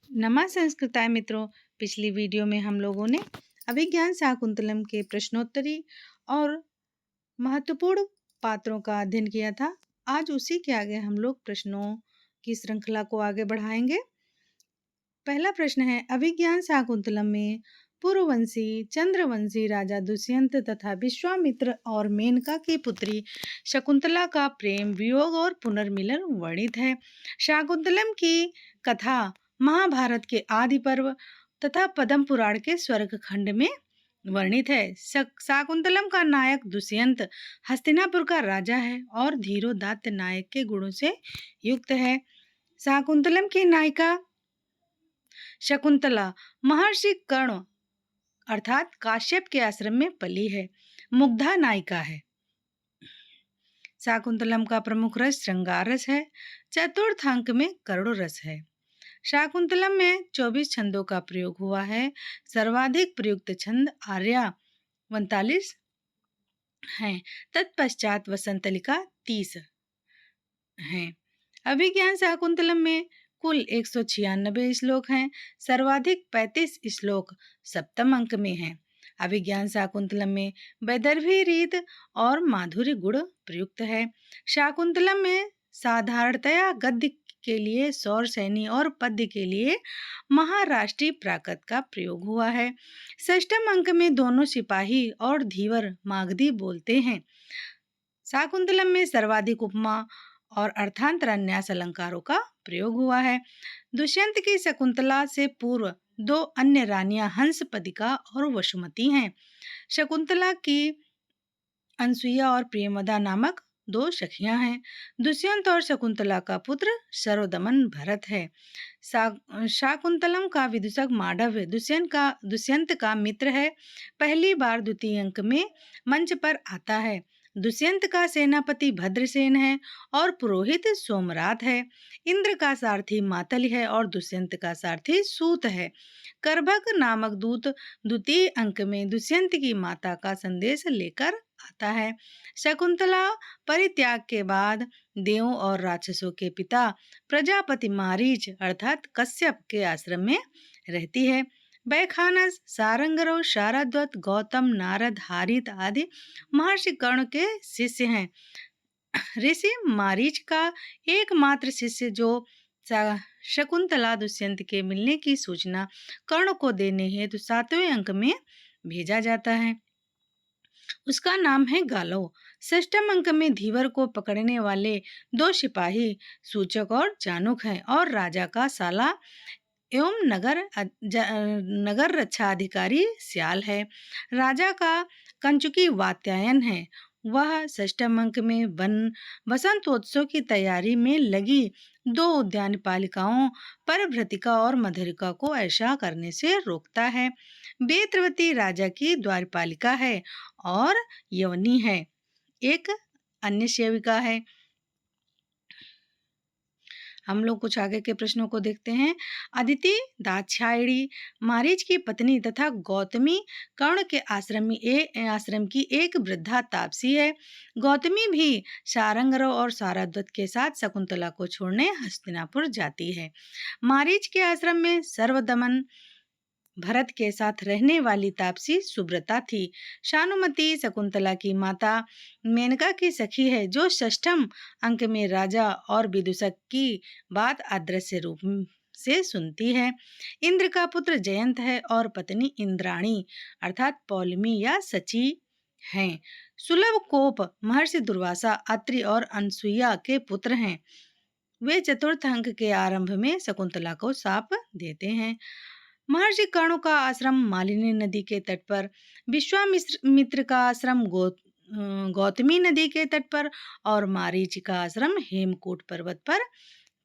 नमस्कार मित्रों। पिछली वीडियो में हम लोगों ने अभिज्ञान शाकुंतलम के प्रश्नोत्तरी और महत्वपूर्ण पात्रों का अध्ययन किया था। आज उसी के आगे हम लोग प्रश्नों की श्रृंखला को आगे बढ़ाएंगे। पहला प्रश्न है, अभिज्ञान शाकुंतलम में पूर्ववंशी चंद्रवंशी राजा दुष्यंत तथा विश्वामित्र और मेनका की पुत्री शकुंतला का प्रेम वियोग और पुनर्मिलन वर्णित है। शाकुंतलम की कथा महाभारत के आदि पर्व तथा पद्म पुराण के स्वर्ग खंड में वर्णित है। शाकुंतलम का नायक दुष्यंत हस्तिनापुर का राजा है और धीरोदात्त नायक के गुणों से युक्त है। शाकुंतलम की नायिका शकुंतला महर्षि कर्ण अर्थात काश्यप के आश्रम में पली है। मुग्धा नायिका है। शाकुंतलम का प्रमुख रस श्रृंगार रस है। चतुर्थ अंक में करुण रस है। शाकुंतलम में 24 छंदों का प्रयोग हुआ है। सर्वाधिक प्रयुक्त छंद आर्या 49 है। तत्पश्चात वसंतलिका 30 है। अभिज्ञान शाकुंतलम में कुल 196 श्लोक हैं। सर्वाधिक 35 श्लोक सप्तम अंक में हैं। अभिज्ञान शाकुंतलम में वैदर्भी रीत और माधुर्य गुण प्रयुक्त है। शाकुंतलम में साधारणतया गद्य के लिए सौर सैनी और पद्य के लिए महाराष्ट्रीय प्राकृत का प्रयोग हुआ है। षष्ठम अंक में दोनों सिपाही और धीवर मागधी बोलते हैं। शाकुंतलम में सर्वाधिक उपमा और अर्थांतरन्यास अलंकारों का प्रयोग हुआ है। दुष्यंत की शकुंतला से पूर्व दो अन्य रानियां हंसपदिका और वसुमती हैं। शकुंतला की अनसुईया और प्रियमदा नामक दो सखियां हैं। दुष्यंत और शकुंतला का पुत्र सर्वदमन भरत है। शाकुंतलम का विदूषक मांडव्य दुष्यंत का मित्र है। पहली बार द्वितीय अंक में मंच पर आता है। दुष्यंत का सेनापति भद्रसेन है और पुरोहित सोमरात है। इंद्र का सारथी मातली है और दुष्यंत का सारथी सूत है। करभक नामक दूत द्वितीय अंक में दुष्यंत की माता का संदेश लेकर आता है। शकुंतला परित्याग के बाद देवों और राक्षसों के पिता प्रजापति मारीच अर्थात कश्यप के आश्रम में रहती है। बैखानस, सारंगरो, शारद्वत, गौतम, नारद, हारित आदि महर्षि कर्ण के शिष्य हैं। ऋषि मारीच का एकमात्र शिष्य जो शकुंतला दुष्यंत के मिलने की सूचना कर्ण को देने हेतु 7वें अंक में भेजा जाता है। उसका नाम है गालो। षष्ठम अंक में धीवर को पकड़ने वाले दो सिपाही सूचक और चानुक हैं और राजा का साला एवं नगर रक्षा अधिकारी स्याल है। राजा का कंचुकी वात्यायन है। वह षष्ठम अंक में वसंतोत्सव की तैयारी में लगी दो उद्यान पालिकाओं परभृतिका और मधुरिका को ऐसा करने से रोकता है। बेत्रवती राजा की द्वारपालिका है और यवनी है। एक अन्य सेविका है। हम लोग कुछ आगे के प्रश्नों को देखते हैं। अदिति दाक्षायणी मारीच की पत्नी तथा गौतमी कर्ण के आश्रम की एक वृद्धा तापसी है। गौतमी भी सारंगरव और सारद्वत के साथ शकुंतला को छोड़ने हस्तिनापुर जाती है। मारीच के आश्रम में सर्वदमन भरत के साथ रहने वाली तापसी सुब्रता थी। शानुमती शकुंतला की माता मेनका की सखी है जो षष्ठम अंक में राजा और विदूषक की बात अदृश्य रूप से सुनती है। इंद्र का पुत्र जयंत है और पत्नी इंद्राणी अर्थात पौलमी या सची हैं। सुलभ कोप महर्षि दुर्वासा अत्रि और अनसुईया के पुत्र हैं। वे चतुर्थ अंक के आरंभ में शकुंतला को शाप देते हैं। महर्षि कर्ण का आश्रम मालिनी नदी के तट पर, विश्वामित्र का आश्रम गौतमी नदी के तट पर और मारीच का आश्रम हेमकूट पर्वत पर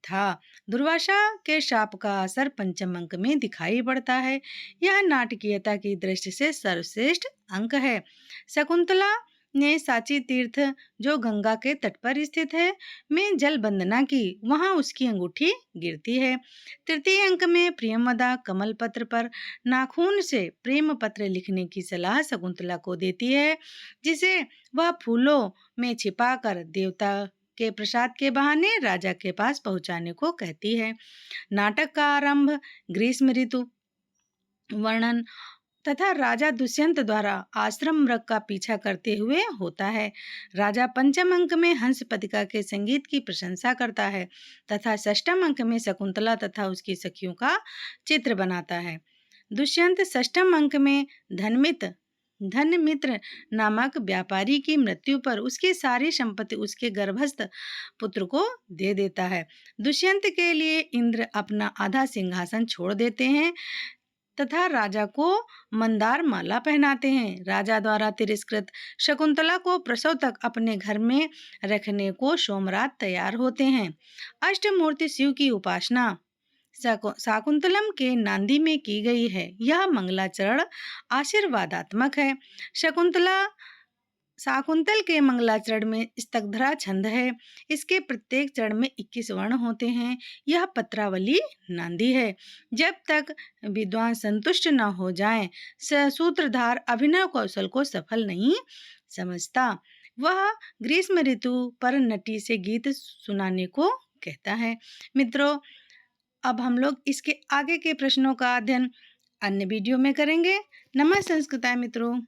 था। दुर्वासा के शाप का असर पंचम अंक में दिखाई पड़ता है। यह नाटकीयता की दृष्टि से सर्वश्रेष्ठ अंक है। शकुंतला ने साची तीर्थ जो गंगा के तट पर स्थित है में जल वंदना की। वहां उसकी अंगूठी गिरती है। तृतीय अंक में प्रियमदा कमल पत्र पर नाखून से प्रेम पत्र लिखने की सलाह शकुंतला को देती है, जिसे वह फूलों में छिपाकर देवता के प्रसाद के बहाने राजा के पास पहुंचाने को कहती है। नाटक का आरंभ ग्रीष्म ऋतु वर्णन तथा राजा दुष्यंत द्वारा आश्रम मृग का पीछा करते हुए होता है। राजा पंचम अंक में हंस पथिका के संगीत की प्रशंसा करता है तथा षष्ठम अंक में शकुंतला तथा उसकी सखियों का चित्र बनाता है। दुष्यंत षष्ठम अंक में धनमित्र नामक व्यापारी की मृत्यु पर उसकी सारी संपत्ति उसके गर्भस्थ पुत्र को दे देता है। दुष्यंत के लिए इंद्र अपना आधा सिंहासन छोड़ देते हैं तथा राजा को मंदार माला पहनाते हैं। राजा द्वारा तिरस्कृत शकुंतला को प्रसव तक अपने घर में रखने को सोमरात तैयार होते हैं। अष्टमूर्ति शिव की उपासना शाकुंतलम के नांदी में की गई है। यह मंगलाचरण आशीर्वादात्मक है। शाकुंतल के मंगलाचरण में स्तग्धरा छंद है। इसके प्रत्येक चरण में 21 वर्ण होते हैं। यह पत्रावली नांदी है। जब तक विद्वान संतुष्ट न हो जाएं, सूत्रधार अभिनव कौशल को सफल नहीं समझता। वह ग्रीष्म ऋतु पर नटी से गीत सुनाने को कहता है। मित्रों, अब हम लोग इसके आगे के प्रश्नों का अध्ययन अन्य वीडियो में करेंगे। नमः संस्कृताय मित्रों।